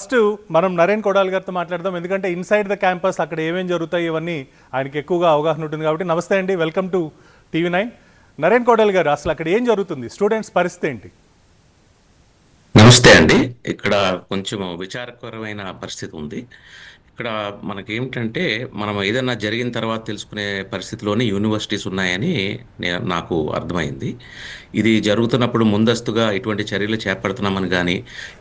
First మనం నరేన్ కొడాలి గారితో మాట్లాడదాం. ఎందుకంటే ఇన్సైడ్ ద క్యాంపస్ అక్కడ ఏమేం జరుగుతాయి ఇవన్నీ ఆయనకి ఎక్కువగా అవగాహన ఉంటుంది కాబట్టి. నమస్తే అండి, welcome to TV nine. Naren Kodali గారు, అసలు అక్కడ ఏం జరుగుతుంది, స్టూడెంట్స్ పరిస్థితి ఏంటి? నమస్తే అండి. ఇక్కడ కొంచెం విచారకరమైన పరిస్థితి ఉంది. ఇక్కడ మనకేమిటంటే, మనం ఏదన్నా జరిగిన తర్వాత తెలుసుకునే పరిస్థితిలోనే యూనివర్సిటీస్ ఉన్నాయని నాకు అర్థమైంది. ఇది జరుగుతున్నప్పుడు ముందస్తుగా ఇటువంటి చర్యలు చేపడుతున్నామని గానీ,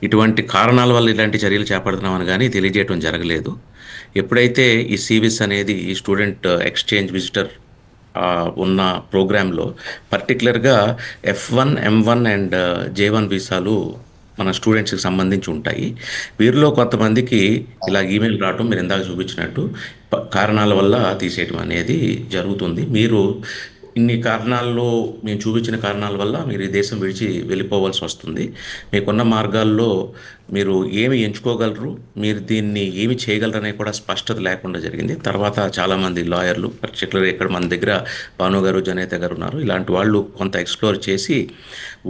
ఇటువంటి కారణాల వల్ల ఇలాంటి చర్యలు చేపడుతున్నామని గానీ తెలియజేయటం జరగలేదు. ఎప్పుడైతే ఈ సీవిస్ అనేది ఈ స్టూడెంట్ ఎక్స్‌చేంజ్ విజిటర్ ఉన్న ప్రోగ్రామ్‌లో పర్టిక్యులర్‌గా F1, M1 అండ్ J1 వీసాలు మన స్టూడెంట్స్‌కి సంబంధించి ఉంటాయి. వీరిలో కొంతమందికి ఇలా ఈమెయిల్ రావటం మీరు ఇందాక చూపించినట్టు కారణాల వల్ల తీసేయటం అనేది జరుగుతుంది. మీరు ఇన్ని కారణాల్లో మేము చూపించిన కారణాల వల్ల మీరు ఈ దేశం విడిచి వెళ్ళిపోవాల్సి వస్తుంది. మీకున్న మార్గాల్లో మీరు ఏమి ఎంచుకోగలరు, మీరు దీన్ని ఏమి చేయగలరనే కూడా స్పష్టత లేకుండా జరిగింది. తర్వాత చాలామంది లాయర్లు, పర్టికులర్‌గా ఇక్కడ మన దగ్గర భాను గారు, జనేత గారు ఉన్నారు. ఇలాంటి వాళ్ళు కొంత ఎక్స్‌ప్లోర్ చేసి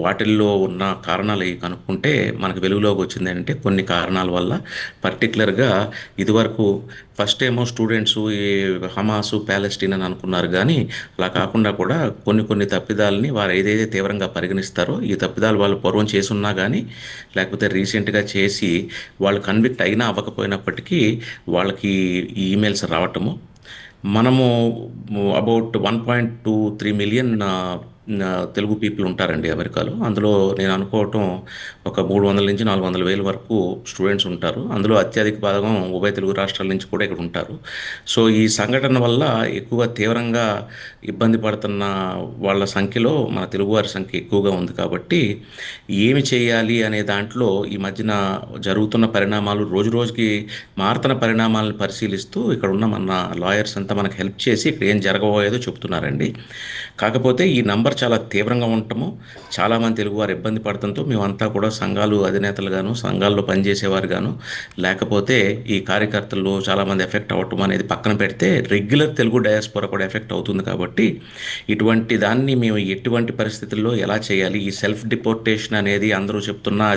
వాటిల్లో ఉన్న కారణాలు అవి కనుక్కుంటే మనకు వెలుగులోకి వచ్చింది అంటే కొన్ని కారణాల వల్ల పర్టికులర్‌గా ఇదివరకు ఫస్ట్ ఏమో స్టూడెంట్స్ ఈ హమాసు, ప్యాలెస్టీన్ అని అనుకున్నారు కానీ అలా కాకుండా కూడా కొన్ని కొన్ని తప్పిదాలని వారు ఏదైతే తీవ్రంగా పరిగణిస్తారో ఈ తప్పిదాలు వాళ్ళు పూర్వం చేసున్నా కానీ లేకపోతే రీసెంట్గా చేసి వాళ్ళు కన్విక్ట్ అయినా అవ్వకపోయినప్పటికీ వాళ్ళకి ఈ ఈమెయిల్స్ రావటము మనము అబౌట్ 1.23 మిలియన్ తెలుగు పీపుల్ ఉంటారండి అమెరికాలో. అందులో నేను అనుకోవటం ఒక 300,000-400,000 వరకు స్టూడెంట్స్ ఉంటారు. అందులో అత్యధిక భాగం ఉభయ తెలుగు రాష్ట్రాల నుంచి కూడా ఇక్కడ ఉంటారు. సో ఈ సంఘటన వల్ల ఎక్కువ తీవ్రంగా ఇబ్బంది పడుతున్న వాళ్ళ సంఖ్యలో మన తెలుగువారి సంఖ్య ఎక్కువగా ఉంది కాబట్టి ఏమి చేయాలి అనే దాంట్లో ఈ మధ్యన జరుగుతున్న పరిణామాలు రోజు రోజుకి మారుతున్న పరిణామాలను పరిశీలిస్తూ ఇక్కడ ఉన్న మన లాయర్స్ అంతా మనకు హెల్ప్ చేసి ఇక్కడ ఏం జరగబోయేదో చెప్తున్నారండి. కాకపోతే ఈ నంబర్ చాలా తీవ్రంగా ఉండటము, చాలామంది తెలుగువారు ఇబ్బంది పడటంతో మేమంతా కూడా సంఘాలు అధినేతలుగాను, సంఘాల్లో పనిచేసేవారు గాను, లేకపోతే ఈ కార్యకర్తలు చాలామంది ఎఫెక్ట్ అవ్వటం అనేది పక్కన పెడితే రెగ్యులర్ తెలుగు డయాస్పోరా కూడా ఎఫెక్ట్ అవుతుంది కాబట్టి ఇటువంటి దాన్ని మేము ఎటువంటి పరిస్థితుల్లో ఎలా చేయాలి, ఈ సెల్ఫ్ డిపోర్టేషన్ అనేది అందరూ చెప్తున్నా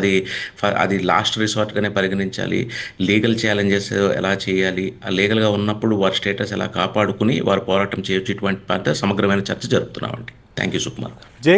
అది లాస్ట్ రిసార్ట్గానే పరిగణించాలి, లీగల్ ఛాలెంజెస్ ఎలా చేయాలి, ఆ లీగల్గా ఉన్నప్పుడు వారి స్టేటస్ ఎలా కాపాడుకుని వారు పోరాటం చేయొచ్చు, ఇటువంటి సమగ్రమైన చర్చ జరుపుతున్నామండి. Thank you Sukumar. జే